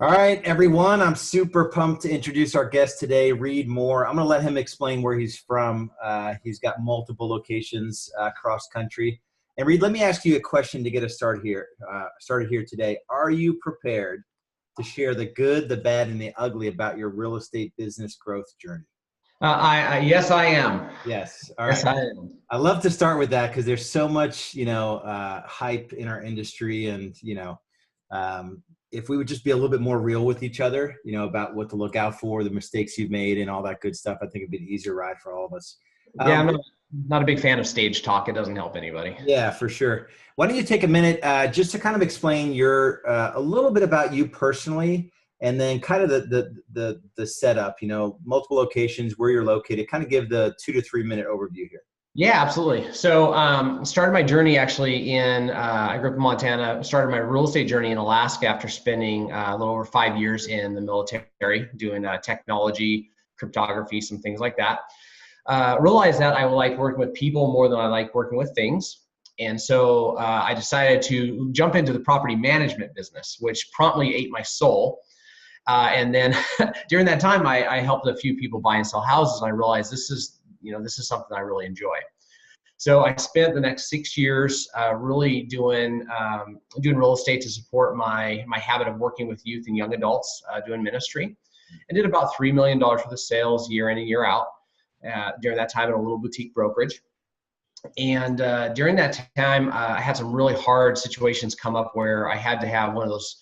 All right, everyone. I'm super pumped to introduce our guest today, Reed Moore. I'm going to let him explain where he's from. He's got multiple locations across country. And Reed, let me ask you a question to get us started here today. Are you prepared to share the good, the bad, and the ugly about your real estate business growth journey? Yes, I am. Yes. All Yes, right. I am. I love to start with that because there's so much, hype in our industry, and if we would just be a little bit more real with each other, about what to look out for, the mistakes you've made, and all that good stuff, I think it'd be an easier ride for all of us. Yeah, I'm not a big fan of stage talk. It doesn't help anybody. Yeah, for sure. Why don't you take a minute just to kind of explain a little bit about you personally, and then kind of the setup, multiple locations, where you're located, kind of give the 2 to 3 minute overview here. Yeah, absolutely. So started my journey actually I grew up in Montana, started my real estate journey in Alaska after spending a little over 5 years in the military doing technology, cryptography, some things like that. Realized that I like working with people more than I like working with things. And so I decided to jump into the property management business, which promptly ate my soul. And then during that time, I helped a few people buy and sell houses. And I realized this is something I really enjoy. So I spent the next 6 years really doing real estate to support my habit of working with youth and young adults doing ministry, and did about $3 million worth of sales year in and year out during that time at a little boutique brokerage. And during that time, I had some really hard situations come up where I had to have one of those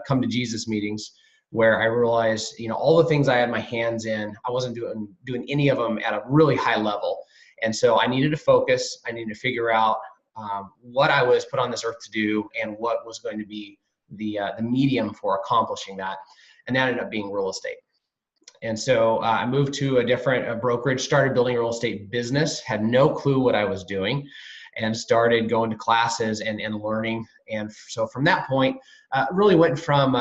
come to Jesus meetings, where I realized, all the things I had my hands in, I wasn't doing any of them at a really high level. And so I needed to focus. I needed to figure out what I was put on this earth to do and what was going to be the medium for accomplishing that. And that ended up being real estate. And so I moved to a different brokerage, started building a real estate business, had no clue what I was doing, and started going to classes and learning. And so from that point, really went from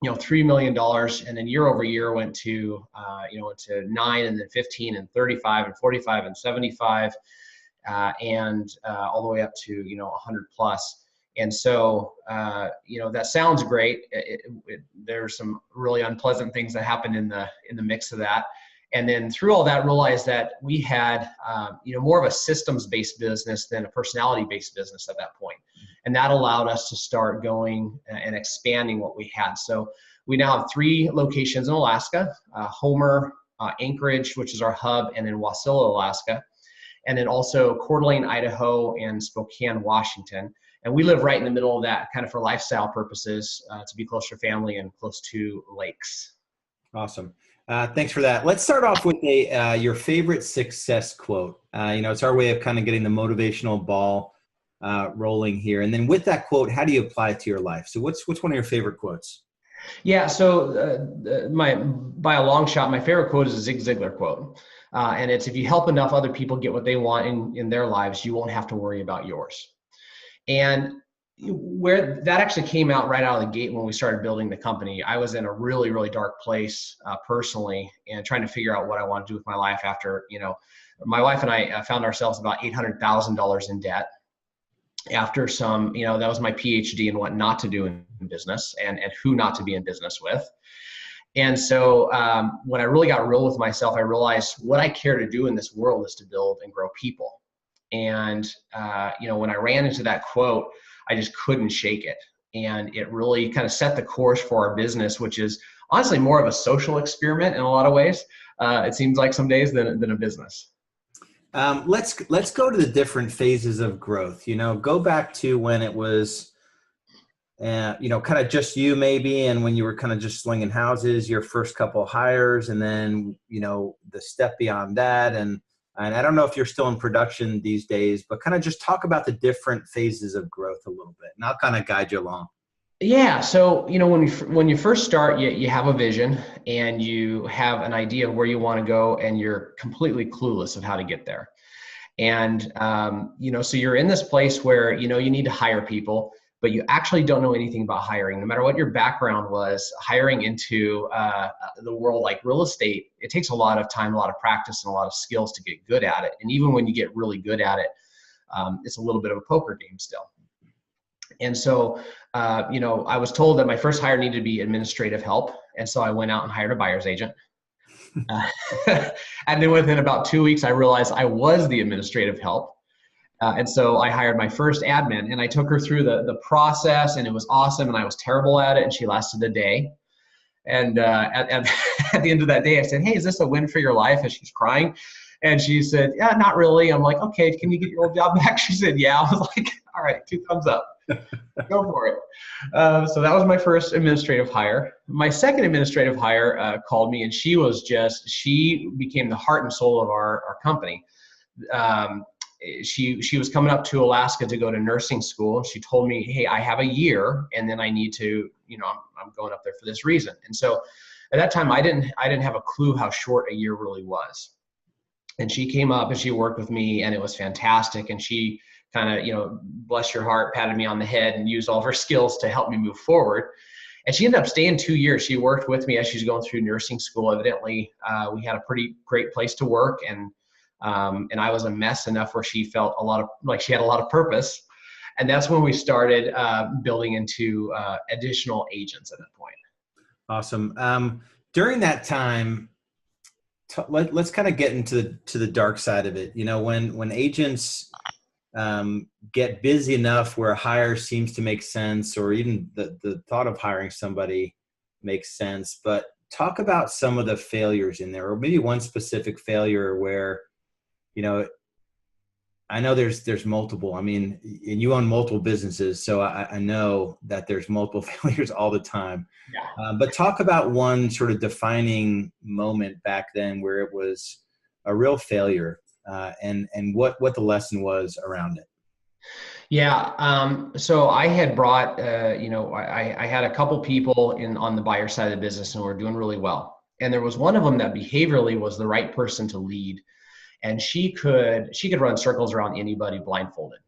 $3 million, and then year over year went to 9, and then 15 and 35 and 45 and 75, and all the way up to 100 plus. And so that sounds great. There's some really unpleasant things that happened in the mix of that. And then through all that, realized that we had more of a systems-based business than a personality-based business at that point. And that allowed us to start going and expanding what we had. So we now have 3 locations in Alaska, Homer, Anchorage, which is our hub, and then Wasilla, Alaska, and then also Coeur d'Alene, Idaho, and Spokane, Washington. And we live right in the middle of that, kind of for lifestyle purposes, to be close to family and close to lakes. Awesome. Thanks for that. Let's start off with your favorite success quote. It's our way of kind of getting the motivational ball rolling here. And then with that quote, how do you apply it to your life? So what's one of your favorite quotes? Yeah, so by a long shot, my favorite quote is a Zig Ziglar quote. And it's, if you help enough other people get what they want in their lives, you won't have to worry about yours. And where that actually came out right out of the gate when we started building the company, I was in a really, really dark place personally, and trying to figure out what I want to do with my life after, my wife and I found ourselves about $800,000 in debt after some, that was my PhD in what not to do in business and who not to be in business with. And so when I really got real with myself, I realized what I care to do in this world is to build and grow people. And, when I ran into that quote, I just couldn't shake it. And it really kind of set the course for our business, which is honestly more of a social experiment in a lot of ways. It seems like some days than a business. Let's go to the different phases of growth. Go back to when it was, kind of just you maybe, and when you were kind of just slinging houses, your first couple of hires, and then, the step beyond that. And I don't know if you're still in production these days, but kind of just talk about the different phases of growth a little bit, and I'll kind of guide you along. Yeah. So, when you first start, you have a vision and you have an idea of where you want to go, and you're completely clueless of how to get there. And, so you're in this place where, you need to hire people, but you actually don't know anything about hiring. No matter what your background was, hiring into the world like real estate, it takes a lot of time, a lot of practice, and a lot of skills to get good at it. And even when you get really good at it, it's a little bit of a poker game still. And so, I was told that my first hire needed to be administrative help. And so I went out and hired a buyer's agent. Uh, and then within about 2 weeks, I realized I was the administrative help. And so I hired my first admin, and I took her through the process, and it was awesome. And I was terrible at it, and she lasted a day. And at the end of that day, I said, "Hey, is this a win for your life?" And she's crying. And she said, "Yeah, not really." I'm like, "Okay, can you get your old job back?" She said, "Yeah." I was like, "All right, 2 thumbs up. Go for it." So that was my first administrative hire. My second administrative hire called me, and she became the heart and soul of our company. She was coming up to Alaska to go to nursing school. She told me, "Hey, I have a year, and then I need to, I'm going up there for this reason." And so at that time, I didn't have a clue how short a year really was. And she came up and she worked with me, and it was fantastic. And she kind of, bless your heart, patted me on the head and used all of her skills to help me move forward. And she ended up staying 2 years. She worked with me as she's going through nursing school. Evidently, we had a pretty great place to work, and I was a mess enough where she felt she had a lot of purpose. And that's when we started building into additional agents at that point. Awesome. During that time, let's kind of get into the dark side of it. When agents get busy enough where a hire seems to make sense, or even the thought of hiring somebody makes sense, but talk about some of the failures in there, or maybe one specific failure where, I know there's multiple. I mean, and you own multiple businesses, so I know that there's multiple failures all the time. Yeah. But talk about one sort of defining moment back then where it was a real failure, and what the lesson was around it. Yeah. So I had brought, I had a couple people on the buyer side of the business, and we're doing really well. And there was one of them that behaviorally was the right person to lead. And she could run circles around anybody blindfolded.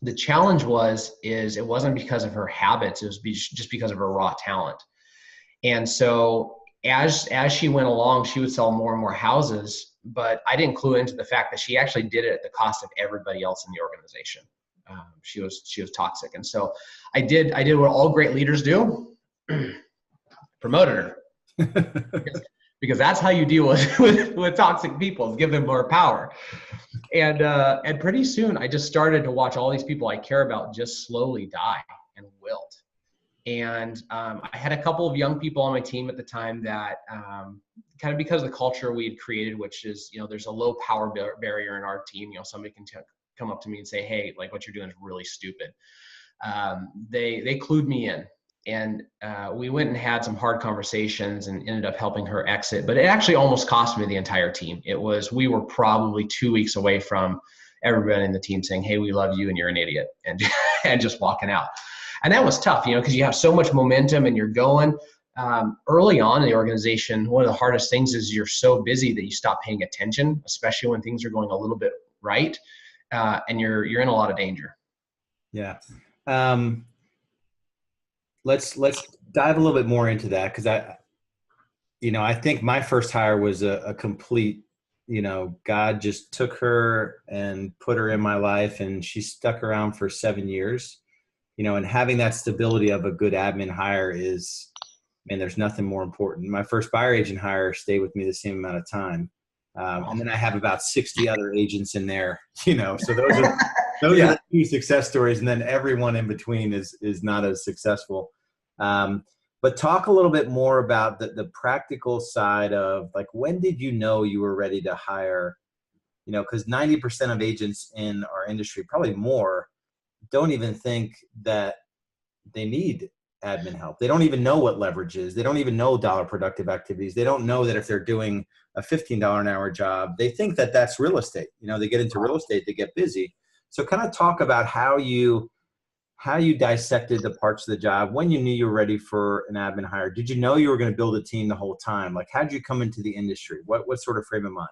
The challenge it wasn't because of her habits. It was just because of her raw talent. And so as she went along, she would sell more and more houses, but I didn't clue into the fact that she actually did it at the cost of everybody else in the organization. She was toxic. And so I did what all great leaders do, promoted her. Because that's how you deal with toxic people, is give them more power. And pretty soon I just started to watch all these people I care about just slowly die and wilt. And I had a couple of young people on my team at the time that kind of, because of the culture we had created, which is, there's a low power barrier in our team. Somebody can come up to me and say, "Hey, like, what you're doing is really stupid." They clued me in. And we went and had some hard conversations and ended up helping her exit. But it actually almost cost me the entire team. We were probably 2 weeks away from everybody in the team saying, "Hey, we love you and you're an idiot," and just walking out. And that was tough, because you have so much momentum and you're going. Early on in the organization, one of the hardest things is you're so busy that you stop paying attention, especially when things are going a little bit right, and you're in a lot of danger. Yeah. Let's dive a little bit more into that, because I think my first hire was a complete, God just took her and put her in my life, and she stuck around for 7 years, and having that stability of a good admin hire there's nothing more important. My first buyer agent hire stayed with me the same amount of time. And then I have about 60 other agents in there, so those are the few success stories. And then everyone in between is not as successful. But talk a little bit more about the practical side of, like, when did you know you were ready to hire, because 90% of agents in our industry, probably more, don't even think that they need admin help. They don't even know what leverage is. They don't even know dollar productive activities. They don't know that if they're doing a $15 an hour job, they think that that's real estate. They get into real estate, they get busy. So kind of talk about how you dissected the parts of the job, when you knew you were ready for an admin hire. Did you know you were going to build a team the whole time? Like, how did you come into the industry? What sort of frame of mind?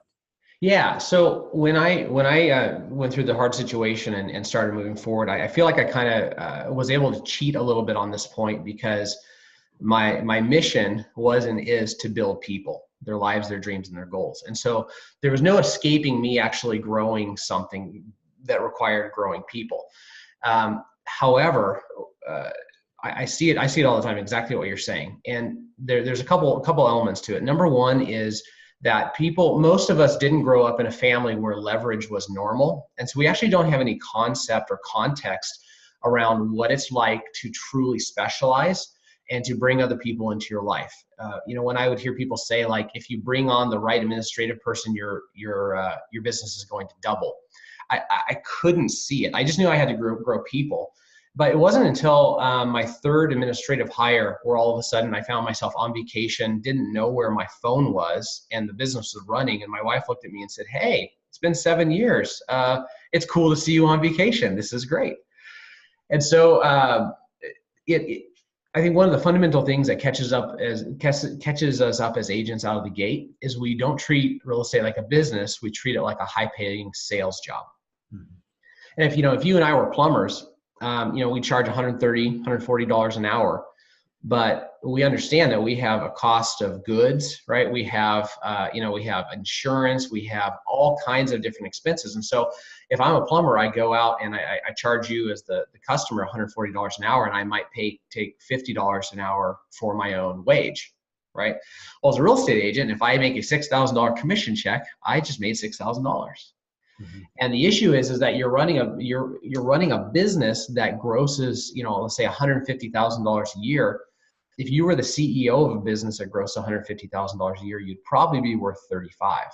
Yeah. So when I went through the hard situation and started moving forward, I feel like I kind of was able to cheat a little bit on this point, because my mission was and is to build people, their lives, their dreams, and their goals. And so there was no escaping me actually growing something that required growing people. However, I see it all the time, exactly what you're saying. And there's a couple elements to it. Number one is that most of us didn't grow up in a family where leverage was normal. And so we actually don't have any concept or context around what it's like to truly specialize and to bring other people into your life. When I would hear people say, like, if you bring on the right administrative person, your business is going to double. I couldn't see it. I just knew I had to grow people. But it wasn't until my third administrative hire where all of a sudden I found myself on vacation, didn't know where my phone was, and the business was running. And my wife looked at me and said, "Hey, it's been 7 years. It's cool to see you on vacation. This is great." And so I think one of the fundamental things that catches us up as agents out of the gate is we don't treat real estate like a business. We treat it like a high-paying sales job. Mm-hmm. And if you and I were plumbers, we charge $130, $140 an hour, but we understand that we have a cost of goods, right? We have insurance, we have all kinds of different expenses. And so if I'm a plumber, I go out and I charge you as the customer $140 an hour, and I might take $50 an hour for my own wage, right? Well, as a real estate agent, if I make a $6,000 commission check, I just made $6,000. Mm-hmm. And the issue is that you're running a business that grosses, let's say $150,000 a year. If you were the CEO of a business that grossed $150,000 a year, you'd probably be worth 35.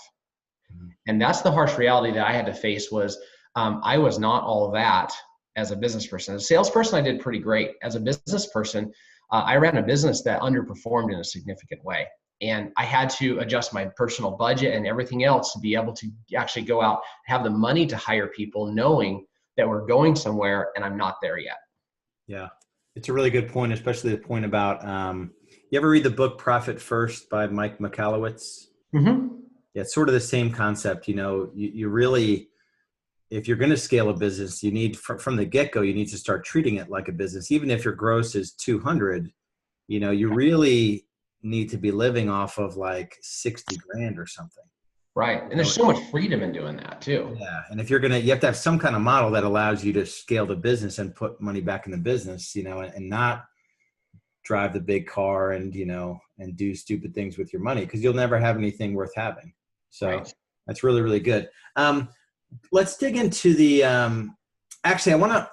Mm-hmm. And that's the harsh reality that I had to face was I was not all that as a business person. As a salesperson, I did pretty great. As a business person, I ran a business that underperformed in a significant way. And I had to adjust my personal budget and everything else to be able to actually go out and have the money to hire people, knowing that we're going somewhere and I'm not there yet. Yeah, it's a really good point, especially the point about, you ever read the book Profit First by Mike Michalowicz? Mm-hmm. Yeah, it's sort of the same concept. You really, if you're going to scale a business, you need from the get-go, you need to start treating it like a business. Even if your gross is 200, you really need to be living off of like 60 grand or something. Right. And there's so much freedom in doing that too. Yeah. And if you have to have some kind of model that allows you to scale the business and put money back in the business, and not drive the big car and, and do stupid things with your money, because you'll never have anything worth having. So right. That's really, really good. Let's dig into the, actually, I want to,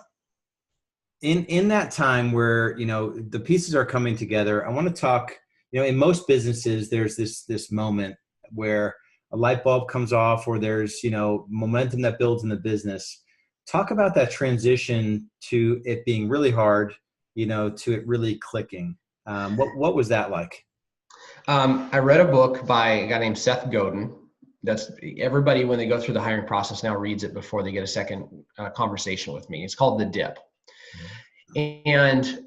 in that time where, the pieces are coming together, I want to talk, in most businesses, there's this moment where a light bulb comes off, or there's, momentum that builds in the business. Talk about that transition to it being really hard, to it really clicking. What was that like? I read a book by a guy named Seth Godin. That's everybody, when they go through the hiring process now, reads it before they get a second conversation with me. It's called The Dip. Mm-hmm. And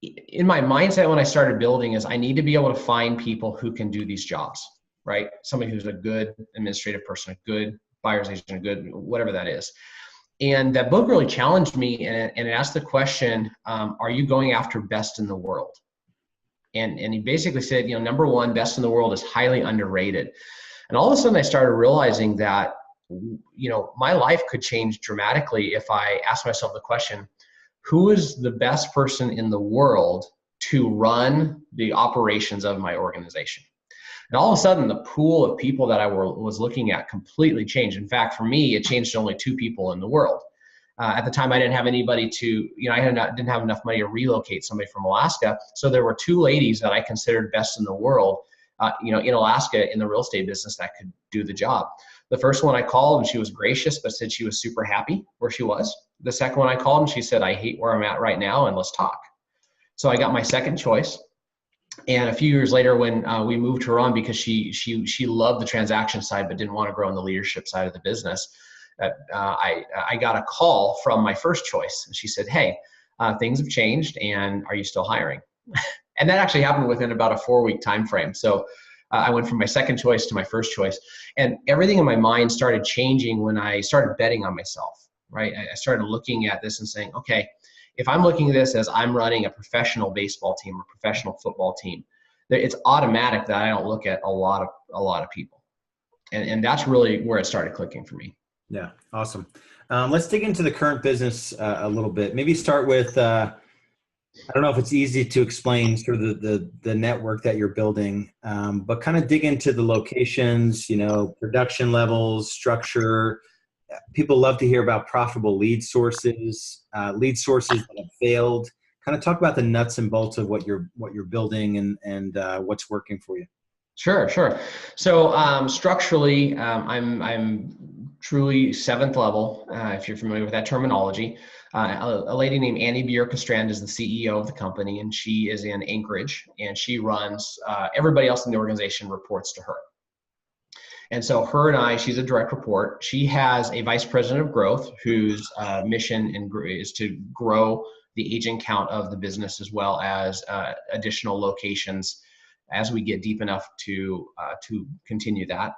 in my mindset when I started building is I need to be able to find people who can do these jobs, right? Somebody who's a good administrative person, a good buyer's agent, a good whatever that is. And that book really challenged me, and it asked the question, are you going after best in the world? And he basically said, number one, best in the world is highly underrated. And all of a sudden I started realizing that, my life could change dramatically if I asked myself the question, who is the best person in the world to run the operations of my organization? And all of a sudden, the pool of people that I was looking at completely changed. In fact, for me, it changed to only 2 people in the world. At the time, I didn't have anybody to, didn't have enough money to relocate somebody from Alaska. So there were 2 ladies that I considered best in the world, in Alaska in the real estate business that could do the job. The first one I called, and she was gracious, but said she was super happy where she was. The second one I called, and she said, I hate where I'm at right now, and let's talk. So I got my second choice. And a few years later, when we moved her on, because she loved the transaction side but didn't want to grow in the leadership side of the business, I got a call from my first choice. And she said, hey, things have changed, and are you still hiring? And that actually happened within about a 4-week time frame. So I went from my second choice to my first choice. And everything in my mind started changing when I started betting on myself, right? I started looking at this and saying, okay, if I'm looking at this as I'm running a professional baseball team or professional football team, it's automatic that I don't look at a lot of people. And that's really where it started clicking for me. Yeah. Awesome. Let's dig into the current business a little bit. Maybe start with, I don't know if it's easy to explain sort of the network that you're building, but kind of dig into the locations, production levels, structure. People love to hear about profitable lead sources that have failed. Kind of talk about the nuts and bolts of what you're building and what's working for you. Sure, sure. So structurally, I'm truly seventh level, if you're familiar with that terminology. A lady named Annie Bjorkestrand is the CEO of the company, and she is in Anchorage, and she runs, everybody else in the organization reports to her. And so her and I, she's a direct report. She has a vice president of growth whose mission is to grow the agent count of the business as well as additional locations as we get deep enough to continue that.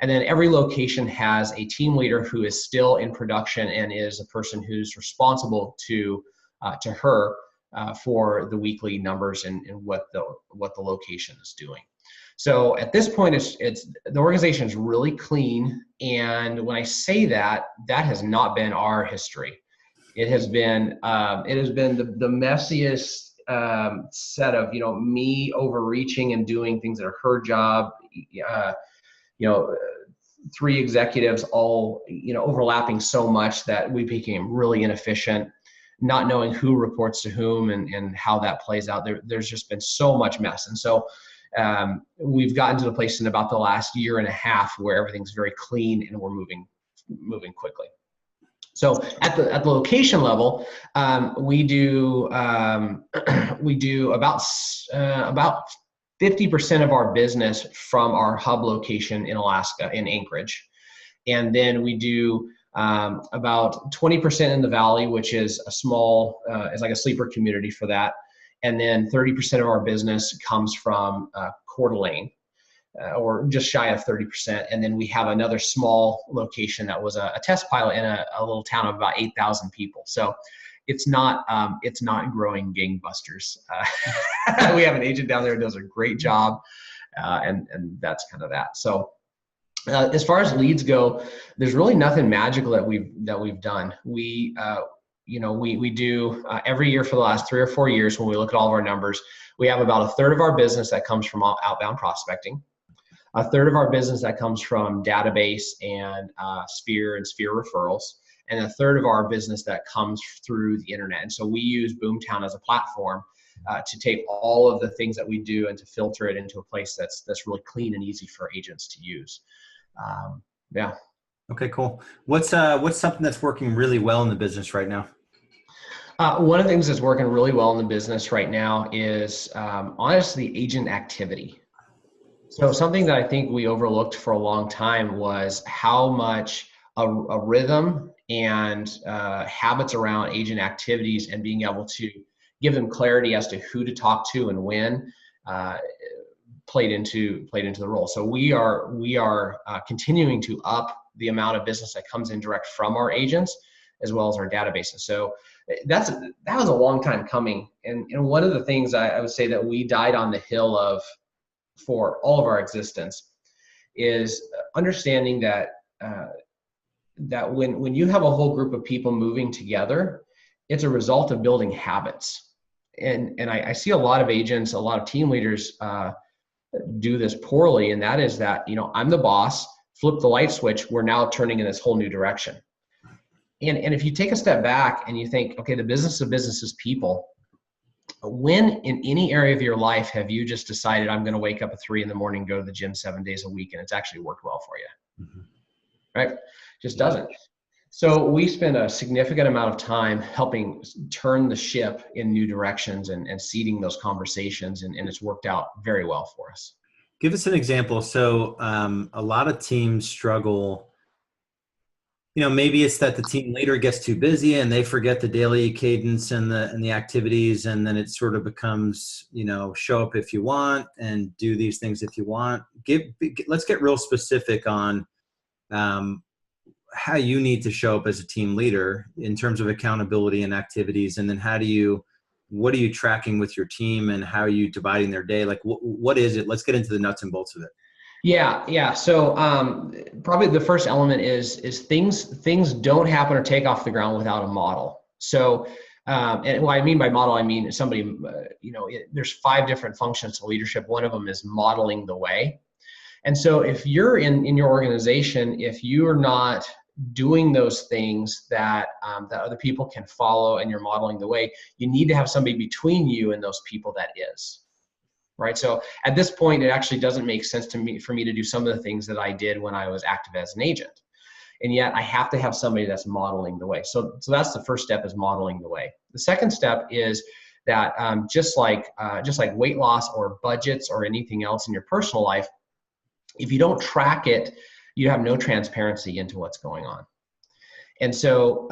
And then every location has a team leader who is still in production and is a person who's responsible to her for the weekly numbers and what the location is doing. So at this point, it's the organization is really clean. And when I say that, that has not been our history. It has been the messiest set of me overreaching and doing things that are her job. Three executives all overlapping so much that we became really inefficient, not knowing who reports to whom and how that plays out. There's just been so much mess. And so we've gotten to the place in about the last year and a half where everything's very clean and we're moving quickly. So at the location level, we do about 50% of our business from our hub location in Alaska, in Anchorage, and then we do about 20% in the Valley, which is a small, is like a sleeper community for that. And then 30% of our business comes from Coeur d'Alene, or just shy of 30%. And then we have another small location that was a test pilot in a little town of about 8,000 people. So it's not growing gangbusters. We have an agent down there who does a great job, and that's kind of that. So as far as leads go, there's really nothing magical that we've done. We do every year for the last 3 or 4 years, when we look at all of our numbers, we have about a third of our business that comes from outbound prospecting, a third of our business that comes from database and sphere referrals, and a third of our business that comes through the internet. And so we use Boomtown as a platform to take all of the things that we do and to filter it into a place that's really clean and easy for agents to use. Yeah. Okay, cool. What's something that's working really well in the business right now? One of the things that's working really well in the business right now is honestly agent activity. So something that I think we overlooked for a long time was how much a rhythm and habits around agent activities and being able to give them clarity as to who to talk to and when played into the role. So we are continuing to up the amount of business that comes in direct from our agents as well as our databases. So that was a long time coming. And one of the things I would say that we died on the hill of for all of our existence is understanding that that when you have a whole group of people moving together, it's a result of building habits. And I see a lot of agents, a lot of team leaders do this poorly, and that is that, I'm the boss, flip the light switch, we're now turning in this whole new direction. And if you take a step back and you think, okay, the business of business is people, when in any area of your life have you just decided I'm going to wake up at 3 a.m, go to the gym 7 days a week, and it's actually worked well for you? Mm-hmm. Right? Just doesn't. So we spend a significant amount of time helping turn the ship in new directions and seeding those conversations, and it's worked out very well for us. Give us an example. So a lot of teams struggle. Maybe it's that the team leader gets too busy and they forget the daily cadence and the activities, and then it sort of becomes, show up if you want and do these things if you want. Let's get real specific on how you need to show up as a team leader in terms of accountability and activities, and then what are you tracking with your team, and how are you dividing their day? Like what is it? Let's get into the nuts and bolts of it. Yeah. So probably the first element is things don't happen or take off the ground without a model. So and what I mean by model, I mean somebody, there's 5 different functions to leadership. One of them is modeling the way. And so if you're in your organization, if you are not doing those things that that other people can follow and you're modeling the way, you need to have somebody between you and those people that is. Right. So at this point, it actually doesn't make sense for me to do some of the things that I did when I was active as an agent. And yet I have to have somebody that's modeling the way. So that's the first step, is modeling the way. The second step is that just like weight loss or budgets or anything else in your personal life, if you don't track it, you have no transparency into what's going on. And so,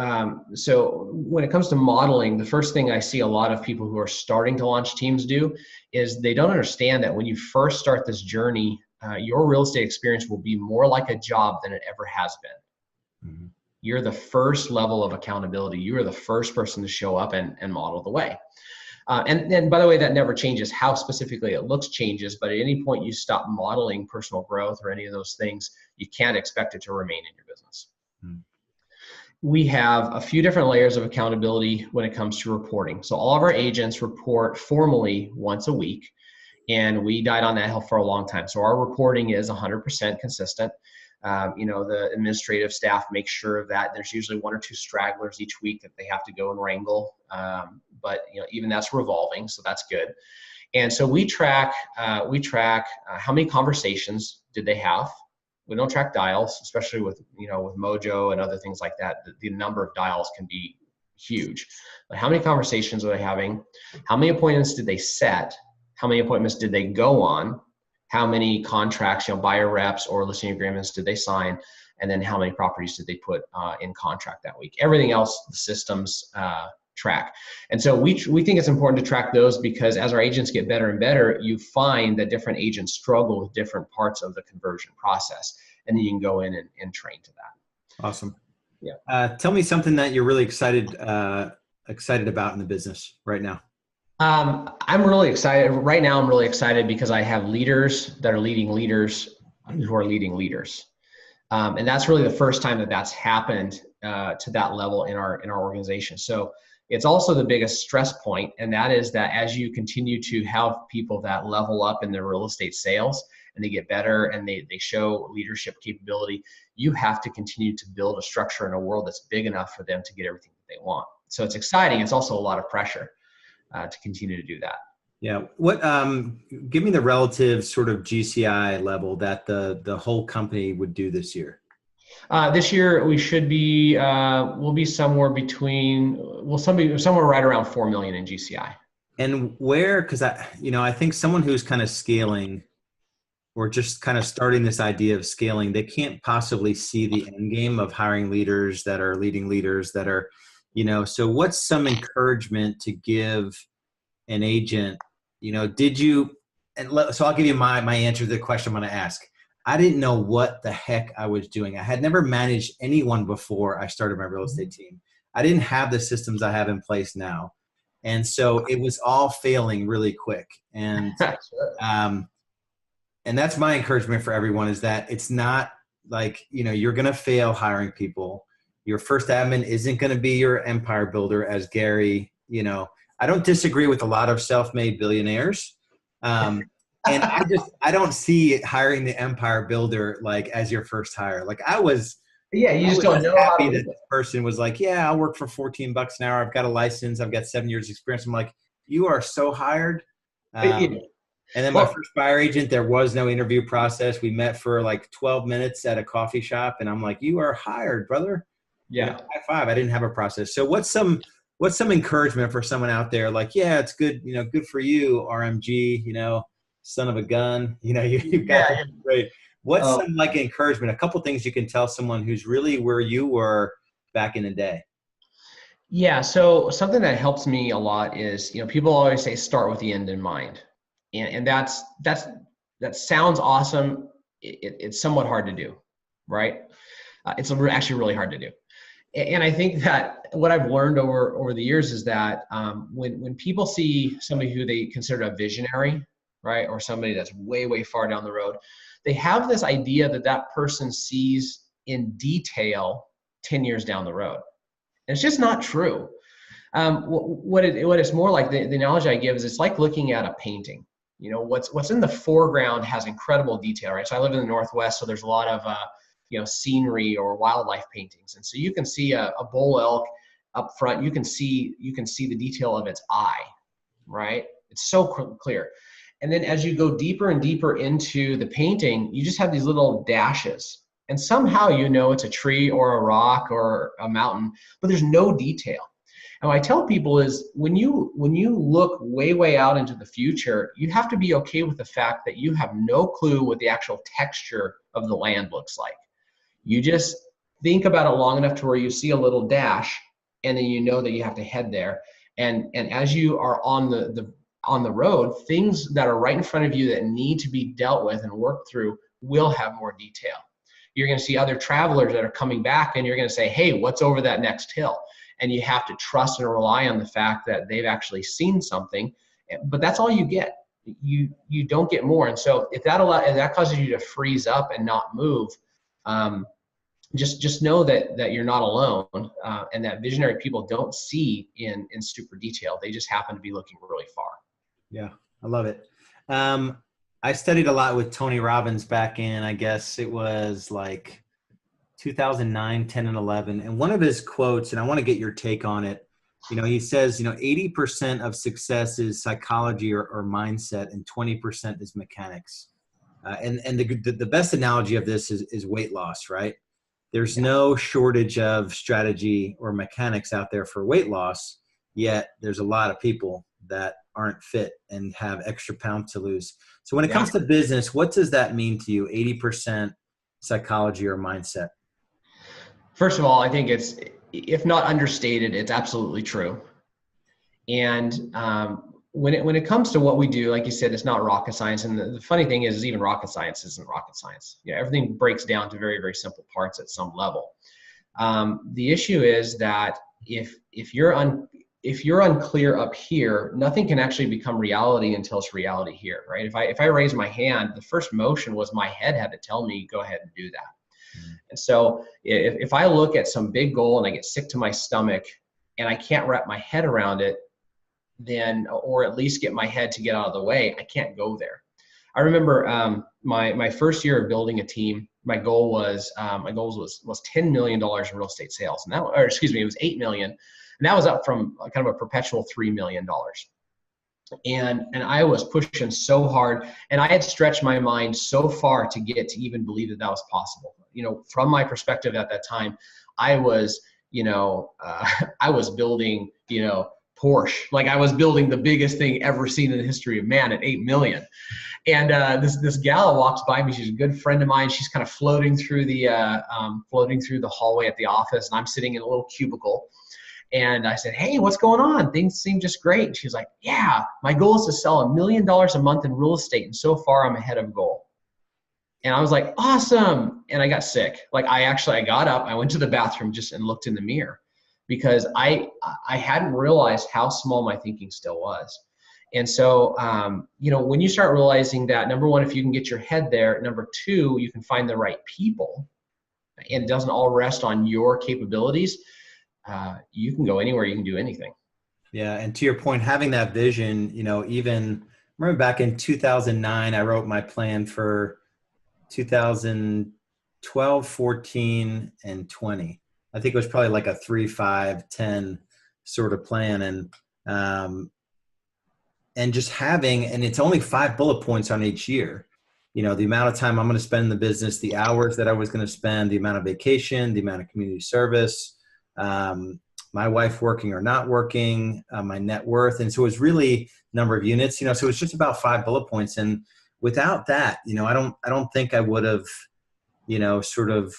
so when it comes to modeling, the first thing I see a lot of people who are starting to launch teams do is they don't understand that when you first start this journey, your real estate experience will be more like a job than it ever has been. Mm-hmm. You're the first level of accountability. You are the first person to show up and model the way. And by the way, that never changes. How specifically it looks changes, but at any point you stop modeling personal growth or any of those things, you can't expect it to remain in your business. Mm-hmm. We have a few different layers of accountability when it comes to reporting. So all of our agents report formally once a week, and we died on that hill for a long time. So our reporting is 100% consistent. The administrative staff makes sure that there's usually 1 or 2 stragglers each week that they have to go and wrangle. But even that's revolving, so that's good. And so we track how many conversations did they have. We don't track dials, especially with Mojo and other things like that. The number of dials can be huge. But how many conversations are they having? How many appointments did they set? How many appointments did they go on? How many contracts, buyer reps or listing agreements did they sign? And then how many properties did they put in contract that week? Everything else, the systems track. And so we think it's important to track those, because as our agents get better and better, you find that different agents struggle with different parts of the conversion process. And then you can go in and train to that. Awesome. Yeah. Tell me something that you're really excited about in the business right now. I'm really excited. Right now, I'm really excited because I have leaders that are leading leaders who are leading leaders. And that's really the first time that that's happened to that level in our organization. So it's also the biggest stress point, and that is that as you continue to have people that level up in their real estate sales and they get better and they show leadership capability, you have to continue to build a structure in a world that's big enough for them to get everything that they want. So it's exciting. It's also a lot of pressure to continue to do that. Yeah. What? Give me the relative sort of GCI level that the whole company would do this year. This year we should be we'll be somewhere right around 4 million in GCI. And where? Because I think someone who's kind of scaling or just kind of starting this idea of scaling, they can't possibly see the end game of hiring leaders that are leading leaders that are, so what's some encouragement to give an agent? So I'll give you my answer to the question I'm going to ask. I didn't know what the heck I was doing. I had never managed anyone before I started my real estate team. I didn't have the systems I have in place now. And so it was all failing really quick. And, and that's my encouragement for everyone, is that it's not like, you're going to fail hiring people. Your first admin isn't going to be your empire builder, as Gary, I don't disagree with a lot of self-made billionaires. And I don't see hiring the empire builder like as your first hire. Like I was, you just don't know happy that this person was like, yeah, I'll work for $14 an hour. I've got a license. I've got 7 years experience. I'm like, you are so hired. And then my first buyer agent, there was no interview process. We met for like 12 minutes at a coffee shop, and I'm like, you are hired, brother. Yeah. High five. I didn't have a process. So what's some encouragement for someone out there? Like, yeah, it's good. Good for you, RMG, son of a gun, you've got great. What's some like encouragement? A couple things you can tell someone who's really where you were back in the day. Yeah. So something that helps me a lot is, people always say, start with the end in mind. And that sounds awesome. It's somewhat hard to do, right? It's actually really hard to do. And I think that what I've learned over the years is that when people see somebody who they consider a visionary, right? Or somebody that's way, way far down the road. They have this idea that that person sees in detail 10 years down the road. And it's just not true. What it's more like, the analogy I give is it's like looking at a painting. You know, what's in the foreground has incredible detail, right? So I live in the Northwest, so there's a lot of scenery or wildlife paintings, and so you can see a bull elk up front. You can see the detail of its eye, right? It's so clear. And then as you go deeper and deeper into the painting, you just have these little dashes, and somehow you know it's a tree or a rock or a mountain, but there's no detail. And what I tell people is when you look way, way out into the future, you have to be okay with the fact that you have no clue what the actual texture of the land looks like. You just think about it long enough to where you see a little dash, and then you know that you have to head there. And as you are on the road, things that are right in front of you that need to be dealt with and worked through will have more detail. You're going to see other travelers that are coming back, and you're going to say, hey, what's over that next hill? And you have to trust and rely on the fact that they've actually seen something, but that's all you get. You don't get more. And so if that causes you to freeze up and not move, just know that you're not alone, and that visionary people don't see in super detail. They just happen to be looking really far. Yeah, I love it. I studied a lot with Tony Robbins back in, I guess it was like 2009, 10, and 11. And one of his quotes, and I want to get your take on it, he says, 80% of success is psychology or mindset, and 20% is mechanics. And the best analogy of this is weight loss, right? There's no shortage of strategy or mechanics out there for weight loss, yet there's a lot of people that aren't fit and have extra pounds to lose. So when it comes to business, what does that mean to you? 80% psychology or mindset? First of all, I think it's, if not understated, it's absolutely true. And when it comes to what we do, like you said, it's not rocket science. And the funny thing is even rocket science isn't rocket science. Everything breaks down to very, very simple parts at some level. The issue is that if you're unclear up here, nothing can actually become reality until it's reality here, right? If I raise my hand, the first motion was my head had to tell me, go ahead and do that. And so if I look at some big goal and I get sick to my stomach and I can't wrap my head around it, then, or at least get my head to get out of the way, I can't go there. I remember my first year of building a team, my goal was $10 million in real estate sales. And it was $8 million. And that was up from kind of a perpetual $3 million. And I was pushing so hard, and I had stretched my mind so far to get to even believe that was possible. From my perspective at that time, I was, I was building, Porsche. Like I was building the biggest thing ever seen in the history of man at 8 million. And this gal walks by me. She's a good friend of mine. She's kind of floating through the hallway at the office, and I'm sitting in a little cubicle. And I said, hey, what's going on? Things seem just great. And she's like, yeah, my goal is to sell $1 million a month in real estate. And so far I'm ahead of goal. And I was like, awesome. And I got sick. Like I got up, I went to the bathroom and looked in the mirror, because I hadn't realized how small my thinking still was. And so, when you start realizing that, number one, if you can get your head there, number two, you can find the right people, and it doesn't all rest on your capabilities. You can go anywhere, you can do anything. Yeah. And to your point, having that vision, even remember back in 2009, I wrote my plan for 2012, 14, and 20. I think it was probably like a 3, 5, 10 sort of plan. And just having, and it's only 5 bullet points on each year, the amount of time I'm going to spend in the business, the hours that I was going to spend, the amount of vacation, the amount of community service, my wife working or not working, my net worth. And so it was really number of units, so it's just about 5 bullet points. And without that, I don't think I would have, sort of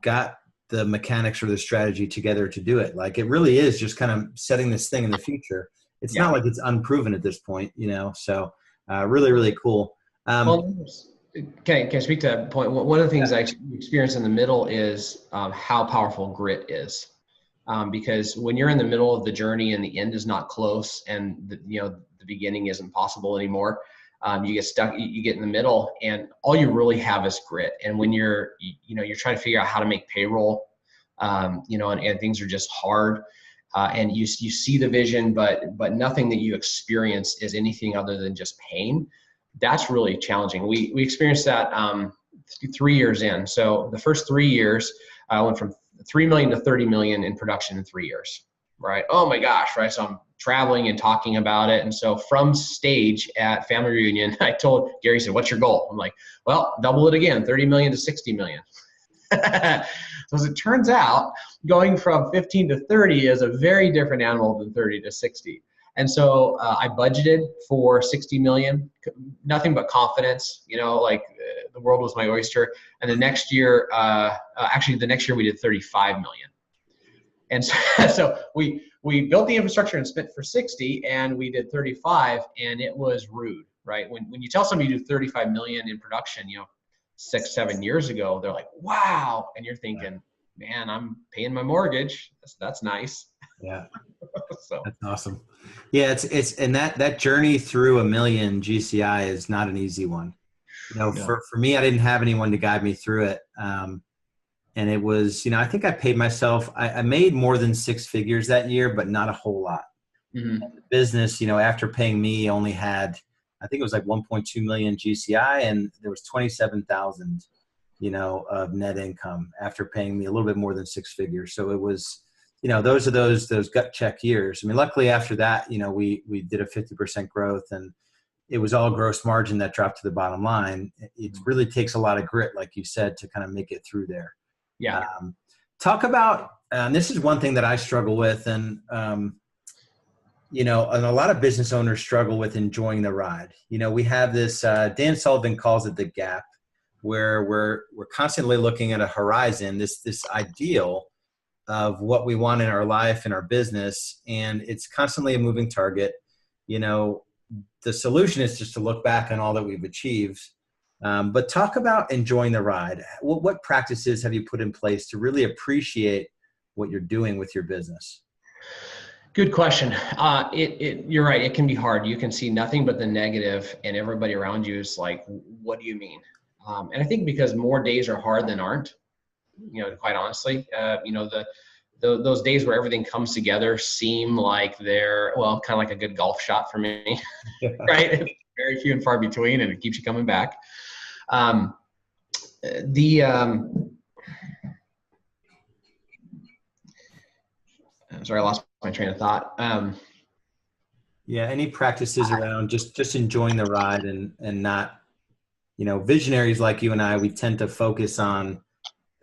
got the mechanics or the strategy together to do it. Like it really is just kind of setting this thing in the future. It's not like it's unproven at this point, so really, really cool. Can I speak to that point? One of the things I experience in the middle is how powerful grit is. Because when you're in the middle of the journey and the end is not close, and the beginning isn't possible anymore, You get stuck, you get in the middle, and all you really have is grit. And when you're trying to figure out how to make payroll, and things are just hard, and you see the vision, but nothing that you experience is anything other than just pain. That's really challenging. We experienced that 3 years in. So the first 3 years, I went from 3 million to 30 million in production in 3 years. Right? Oh my gosh! Right? So I'm traveling and talking about it, and so from stage at family reunion, I told Gary, said, "What's your goal?" I'm like, "Well, double it again, 30 million to 60 million." So as it turns out, going from 15 to 30 is a very different animal than 30 to 60. And so I budgeted for 60 million, nothing but confidence, the world was my oyster. And the next year, the next year we did 35 million. And so we built the infrastructure and spent for 60, and we did 35, and it was rude, right? When you tell somebody you do 35 million in production, 6-7 years ago, they're like, wow. And you're thinking, man, I'm paying my mortgage. That's nice. Yeah. So that's awesome. Yeah. And that journey through a million GCI is not an easy one. For me, I didn't have anyone to guide me through it. And it was, I think I paid myself, I made more than 6 figures that year, but not a whole lot. Mm-hmm. The business, after paying me, only had, I think it was like 1.2 million GCI, and there was 27,000, of net income after paying me a little bit more than 6 figures. So it was, those are those gut check years. I mean, luckily after that, we did a 50% growth, and it was all gross margin that dropped to the bottom line. It really takes a lot of grit, like you said, to kind of make it through there. Yeah. Talk about, and this is one thing that I struggle with, and, and a lot of business owners struggle with enjoying the ride. We have this, Dan Sullivan calls it the gap, where we're constantly looking at a horizon, this ideal of what we want in our life and our business. And it's constantly a moving target. The solution is just to look back on all that we've achieved. But talk about enjoying the ride. What practices have you put in place to really appreciate what you're doing with your business? Good question. You're right. It can be hard. You can see nothing but the negative, and everybody around you is like, what do you mean? And I think because more days are hard than aren't, quite honestly, those days where everything comes together seem like they're, well, kind of like a good golf shot for me, right? Very few and far between, and it keeps you coming back. Sorry, I lost my train of thought. Yeah, any practices around just enjoying the ride and not, visionaries like you and I, we tend to focus on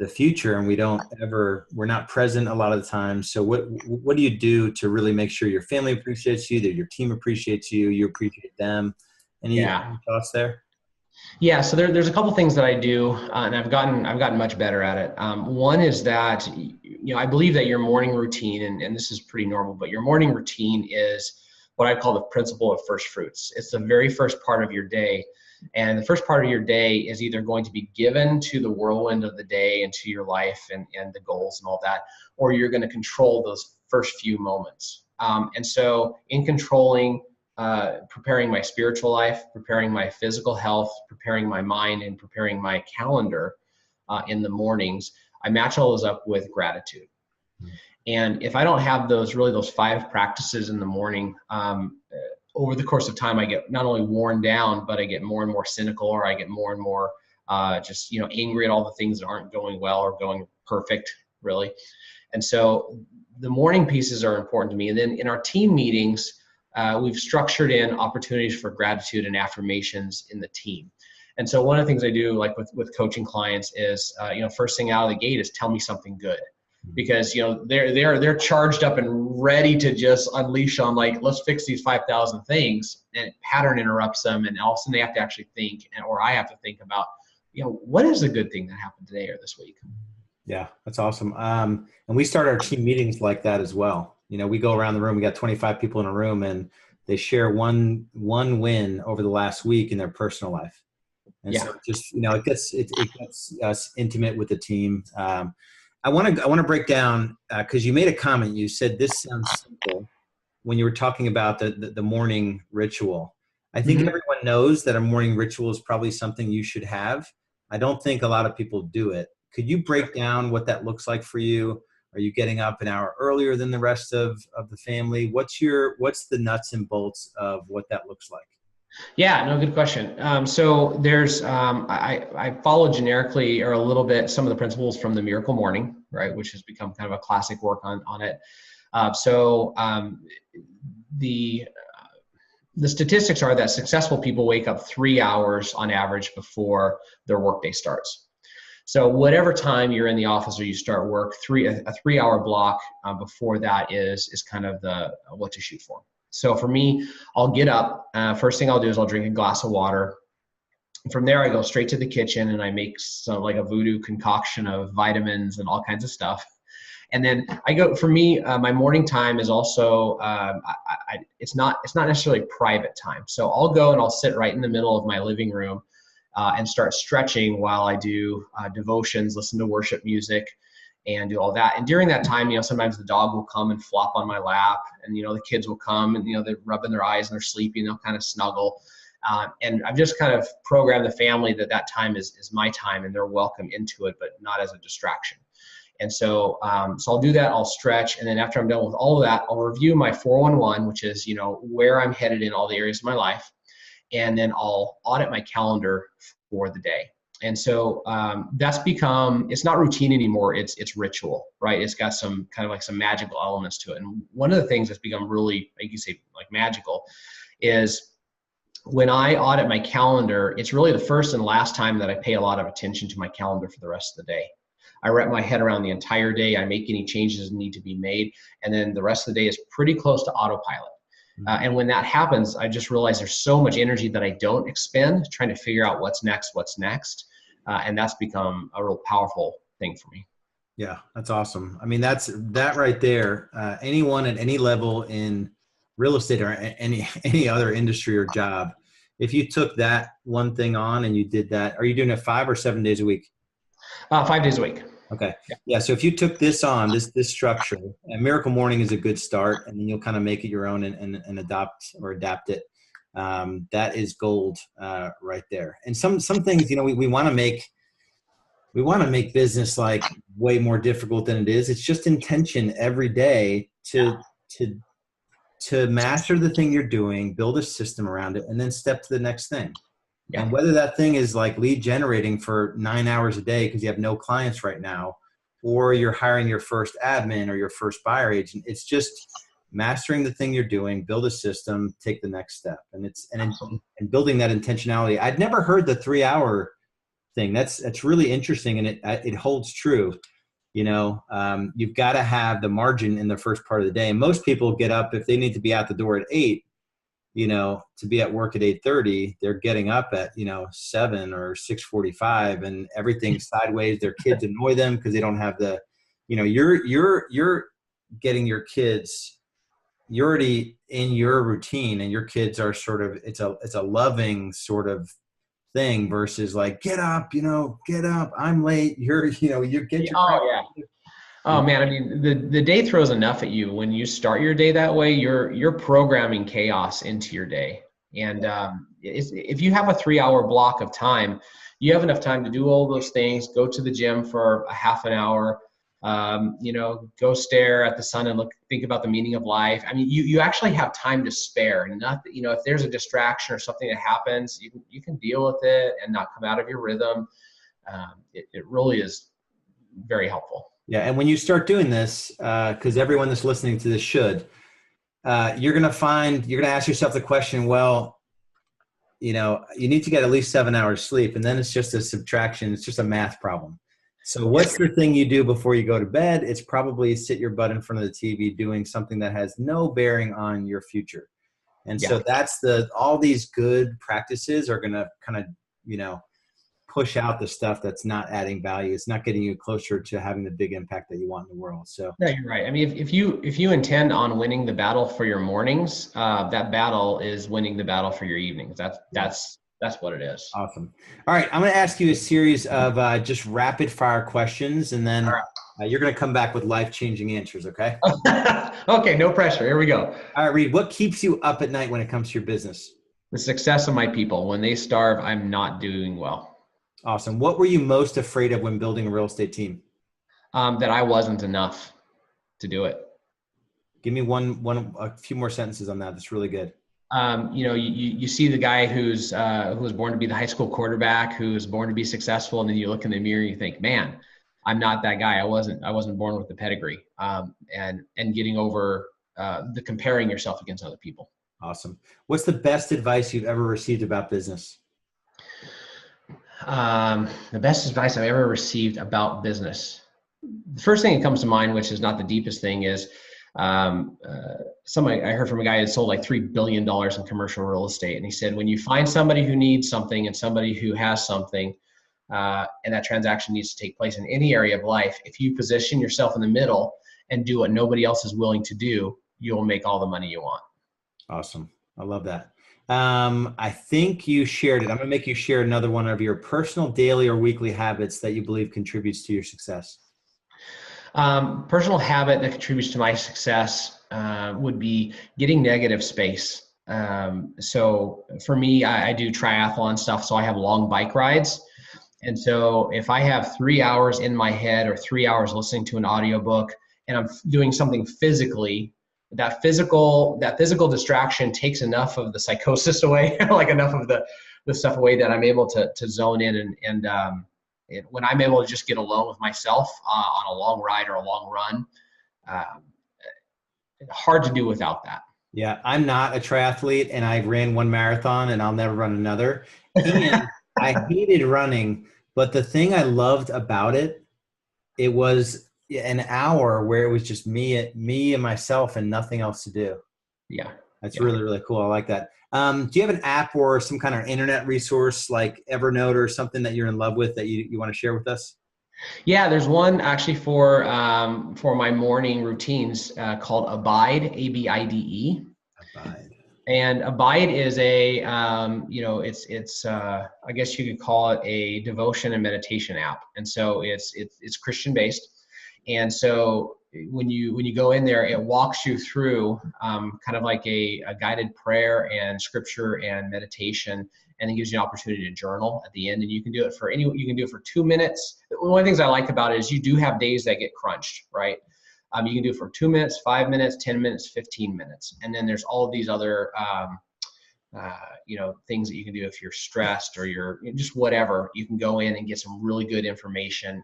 the future, and we're not present a lot of the time. So what do you do to really make sure your family appreciates you, that your team appreciates you, you appreciate them? Any thoughts there? Yeah, so there's a couple things that I do, and I've gotten much better at it. One is that, I believe that your morning routine, and this is pretty normal, but your morning routine is what I call the principle of first fruits. It's the very first part of your day. And the first part of your day is either going to be given to the whirlwind of the day and to your life and the goals and all that, or you're going to control those first few moments. And so in controlling, preparing my spiritual life, preparing my physical health, preparing my mind, and preparing my calendar in the mornings, I match all those up with gratitude. And if I don't have those 5 practices in the morning, over the course of time, I get not only worn down, but I get more and more cynical, or I get more and more angry at all the things that aren't going well or going perfect, really. And so the morning pieces are important to me. And then in our team meetings, we've structured in opportunities for gratitude and affirmations in the team. And so one of the things I do, like with coaching clients, is first thing out of the gate is tell me something good. Because they're charged up and ready to just unleash on, like, let's fix these 5,000 things, and pattern interrupts them, and all of a sudden they have to actually think, or I have to think about, what is a good thing that happened today or this week. Yeah, that's awesome. And we start our team meetings like that as well. We go around the room. We got 25 people in a room, and they share one win over the last week in their personal life. And so just it gets us intimate with the team. I want to break down, because you made a comment. You said this sounds simple when you were talking about the morning ritual. I think everyone knows that a morning ritual is probably something you should have. I don't think a lot of people do it. Could you break down what that looks like for you? Are you getting up an hour earlier than the rest of the family? What's the nuts and bolts of what that looks like? Yeah, no, good question. So there's, I follow generically or a little bit some of the principles from the Miracle Morning, right, which has become kind of a classic work on it. The statistics are that successful people wake up 3 hours on average before their workday starts. So whatever time you're in the office or you start work, a 3 hour block before that is kind of what to shoot for. So for me, I'll get up. First thing I'll do is I'll drink a glass of water. From there, I go straight to the kitchen and I make some like a voodoo concoction of vitamins and all kinds of stuff. And then I go. For me, my morning time is also it's not necessarily private time. So I'll go and I'll sit right in the middle of my living room and start stretching while I do devotions, listen to worship music, and do all that. And during that time, sometimes the dog will come and flop on my lap, and the kids will come and they're rubbing their eyes and they're sleeping. They'll kind of snuggle. And I've just kind of programmed the family that time is my time, and they're welcome into it, but not as a distraction. And so I'll do that. I'll stretch. And then after I'm done with all of that, I'll review my 411, which is, where I'm headed in all the areas of my life. And then I'll audit my calendar for the day. And so that's become, it's not routine anymore. It's ritual, right? It's got some kind of like some magical elements to it. And one of the things that's become really, like you say, like magical is when I audit my calendar, it's really the first and last time that I pay a lot of attention to my calendar for the rest of the day. I wrap my head around the entire day. I make any changes that need to be made. And then the rest of the day is pretty close to autopilot. And when that happens, I just realize there's so much energy that I don't expend trying to figure out what's next. And that's become a real powerful thing for me. Yeah, that's awesome. I mean, that right there. Anyone at any level in real estate or any other industry or job, if you took that one thing on and you did that, are you doing it 5 or 7 days a week? 5 days a week. Okay. Yeah. So if you took this on, this structure, and Miracle Morning is a good start, and then you'll kind of make it your own and adopt or adapt it. That is gold right there. And some things, we want to make business like way more difficult than it is. It's just intention every day to master the thing you're doing, build a system around it, and then step to the next thing. Yeah. And whether that thing is like lead generating for 9 hours a day because you have no clients right now, or you're hiring your first admin or your first buyer agent, it's just mastering the thing you're doing, build a system, take the next step. And building that intentionality. I'd never heard the 3 hour thing. That's really interesting. And it holds true. You've got to have the margin in the first part of the day. And most people get up, if they need to be out the door at 8, to be at work at 8:30, they're getting up at, 7 or 6:45 and everything's sideways. Their kids annoy them because they don't have you're getting your kids, you're already in your routine, and your kids are sort of, it's a loving sort of thing versus like, get up, I'm late. You get your, oh yeah. Oh man, I mean, the day throws enough at you. When you start your day that way, you're programming chaos into your day. And if you have a 3 hour block of time, you have enough time to do all those things, go to the gym for a half an hour, go stare at the sun and think about the meaning of life. I mean, you actually have time to spare. And not, if there's a distraction or something that happens, you can deal with it and not come out of your rhythm. It really is very helpful. Yeah. And when you start doing this, because everyone that's listening to this should, you're going to ask yourself the question, well, you need to get at least 7 hours sleep. And then it's just a subtraction. It's just a math problem. So what's the thing you do before you go to bed? It's probably sit your butt in front of the TV doing something that has no bearing on your future. And so that's all these good practices are going to kind of, push out the stuff that's not adding value. It's not getting you closer to having the big impact that you want in the world. So yeah, you're right. I mean, if you intend on winning the battle for your mornings, that battle is winning the battle for your evenings. That's what it is. Awesome. All right. I'm going to ask you a series of just rapid fire questions, and then you're going to come back with life-changing answers. Okay. Okay. No pressure. Here we go. All right, Reed, what keeps you up at night when it comes to your business? The success of my people. When they starve, I'm not doing well. Awesome. What were you most afraid of when building a real estate team? That I wasn't enough to do it. Give me a few more sentences on that. That's really good. You see the guy who was born to be the high school quarterback, who was born to be successful, and then you look in the mirror and you think, man, I'm not that guy. I wasn't born with the pedigree. And getting over the comparing yourself against other people. Awesome. What's the best advice you've ever received about business? The best advice I've ever received about business. The first thing that comes to mind, which is not the deepest thing, is I heard from a guy who sold like $3 billion in commercial real estate. And he said, when you find somebody who needs something and somebody who has something, and that transaction needs to take place in any area of life, if you position yourself in the middle and do what nobody else is willing to do, you'll make all the money you want. Awesome. I love that. I think you shared it. I'm going to make you share another one of your personal daily or weekly habits that you believe contributes to your success. Personal habit that contributes to my success would be getting negative space. So for me, I do triathlon stuff, so I have long bike rides. And so if I have 3 hours in my head or 3 hours listening to an audiobook and I'm doing something physically, that physical distraction takes enough of the psychosis away, like enough of the stuff away that I'm able to zone in and when I'm able to just get alone with myself on a long ride or a long run, hard to do without that. Yeah, I'm not a triathlete, and I ran one marathon, and I'll never run another. And I hated running, but the thing I loved about it, it was an hour where it was just me and myself and nothing else to do. Yeah. That's really, really cool. I like that. Do you have an app or some kind of internet resource like Evernote or something that you're in love with that you want to share with us? Yeah, there's one actually for my morning routines called Abide, Abide. Abide. And Abide is it's I guess you could call it a devotion and meditation app. And so it's Christian based. And so when you go in there, it walks you through kind of like a guided prayer and scripture and meditation, and it gives you an opportunity to journal at the end. And you can do it for 2 minutes. One of the things I like about it is you do have days that get crunched, right? You can do it for 2 minutes, 5 minutes, 10 minutes, 15 minutes. And then there's all of these other things that you can do if you're stressed or you're just whatever. You can go in and get some really good information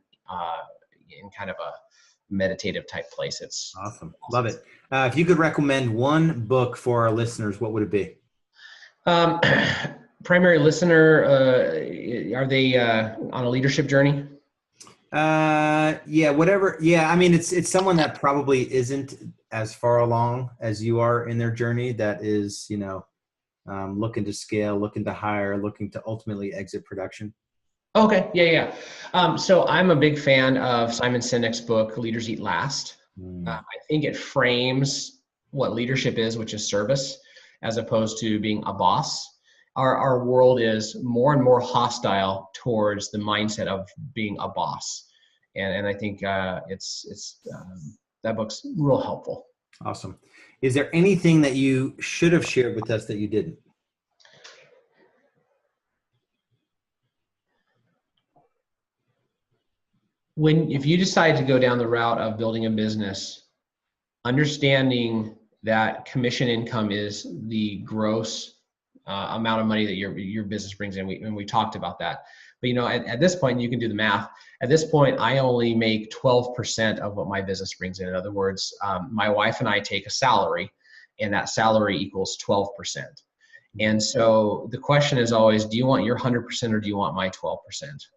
in kind of a meditative type place. It's awesome. Love it. If you could recommend one book for our listeners, what would it be? Primary listener, are they on a leadership journey? Yeah, whatever. Yeah. I mean, it's someone that probably isn't as far along as you are in their journey that is, looking to scale, looking to hire, looking to ultimately exit production. Okay. Yeah. So I'm a big fan of Simon Sinek's book, Leaders Eat Last. I think it frames what leadership is, which is service, as opposed to being a boss. Our world is more and more hostile towards the mindset of being a boss. And I think it's that book's real helpful. Awesome. Is there anything that you should have shared with us that you didn't? If you decide to go down the route of building a business, understanding that commission income is the gross amount of money that your business brings in, and we talked about that. But at this point, you can do the math. At this point, I only make 12% of what my business brings in. In other words, my wife and I take a salary, and that salary equals 12%. And so the question is always, do you want your 100% or do you want my 12%?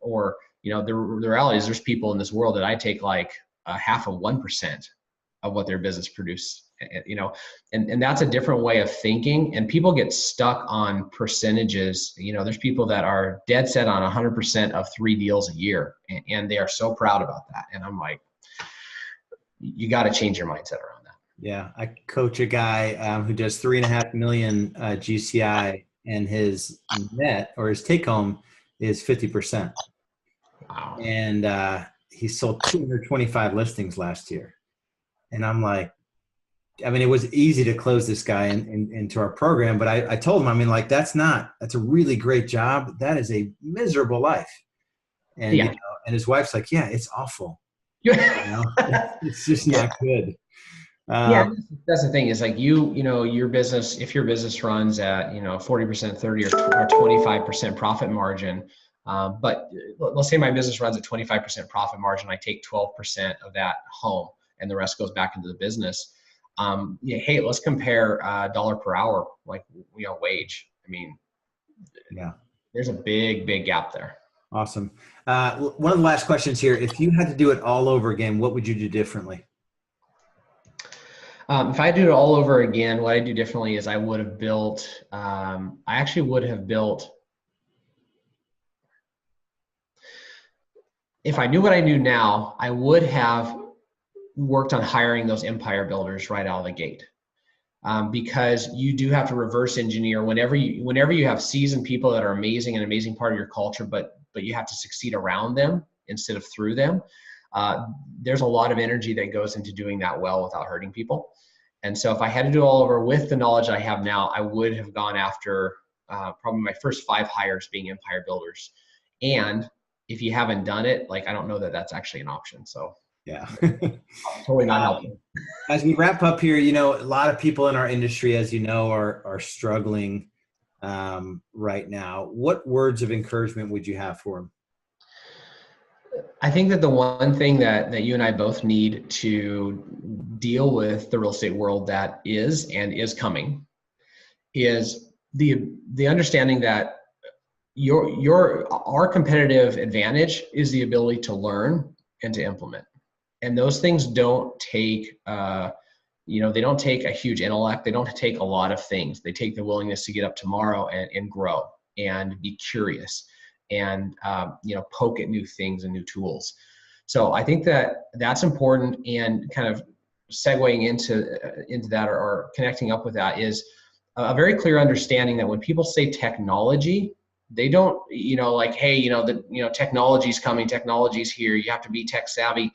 Or the reality is there's people in this world that I take like half of 1% of what their business produce, and that's a different way of thinking. And people get stuck on percentages. There's people that are dead set on 100% of 3 deals a year, and they are so proud about that. And I'm like, you got to change your mindset around that. Yeah. I coach a guy who does 3.5 million GCI, and his net or his take home is 50%. Wow. And he sold 225 listings last year. And I'm like, I mean, it was easy to close this guy into our program, but I told him, I mean, like, that's a really great job. That is a miserable life. And, Yeah. and his wife's like, yeah, it's awful. It's just Yeah. not good. Yeah, that's the thing is like your business, if your business runs at, 40%, 30 or 25% profit margin, but let's say my business runs at 25% profit margin, I take 12% of that home and the rest goes back into the business. Yeah, hey, let's compare dollar per hour, like, wage. I mean, Yeah. there's a big, big gap there. Awesome. One of the last questions here, if you had to do it all over again, what would you do differently? If I do it all over again, what I do differently is I would have built, I actually would have built, if I knew what I knew now, I would have worked on hiring those empire builders right out of the gate. Because you do have to reverse engineer whenever you have seasoned people that are amazing, an amazing part of your culture, but you have to succeed around them instead of through them. There's a lot of energy that goes into doing that well without hurting people. And so if I had to do it all over with the knowledge I have now, I would have gone after probably my first 5 hires being empire builders. And if you haven't done it, like, I don't know that that's actually an option. So Yeah. totally not helping. As we wrap up here, a lot of people in our industry, as you know, are struggling right now. What words of encouragement would you have for them? I think that the one thing that you and I both need to deal with the real estate world that is and is coming is the understanding that our competitive advantage is the ability to learn and to implement. And those things don't take they don't take a huge intellect. They don't take a lot of things. They take the willingness to get up tomorrow and grow and be curious and poke at new things and new tools. So I think that that's important, and kind of segueing into that or connecting up with that is a very clear understanding that when people say technology, they don't, like, hey, technology's coming, technology's here, you have to be tech savvy.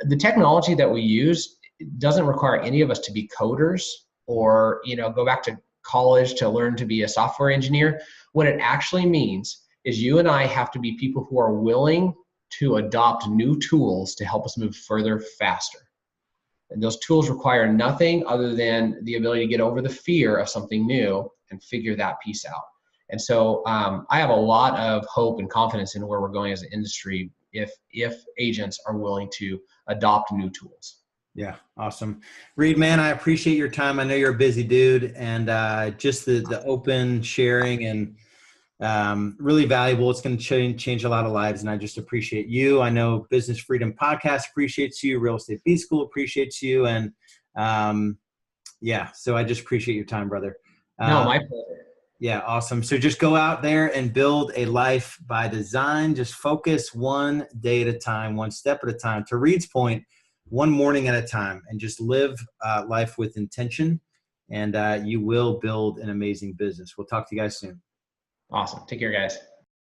The technology that we use doesn't require any of us to be coders or, go back to college to learn to be a software engineer. What it actually means is you and I have to be people who are willing to adopt new tools to help us move further, faster. And those tools require nothing other than the ability to get over the fear of something new and figure that piece out. And so I have a lot of hope and confidence in where we're going as an industry if agents are willing to adopt new tools. Yeah. Awesome. Reed, man, I appreciate your time. I know you're a busy dude, and just the open sharing and really valuable. It's going to change a lot of lives, and I just appreciate you. I know Business Freedom Podcast appreciates you. Real Estate B School appreciates you. And so I just appreciate your time, brother. No, my pleasure. Yeah, awesome. So just go out there and build a life by design. Just focus one day at a time, one step at a time. To Reed's point, one morning at a time, and just live life with intention, and you will build an amazing business. We'll talk to you guys soon. Awesome. Take care, guys.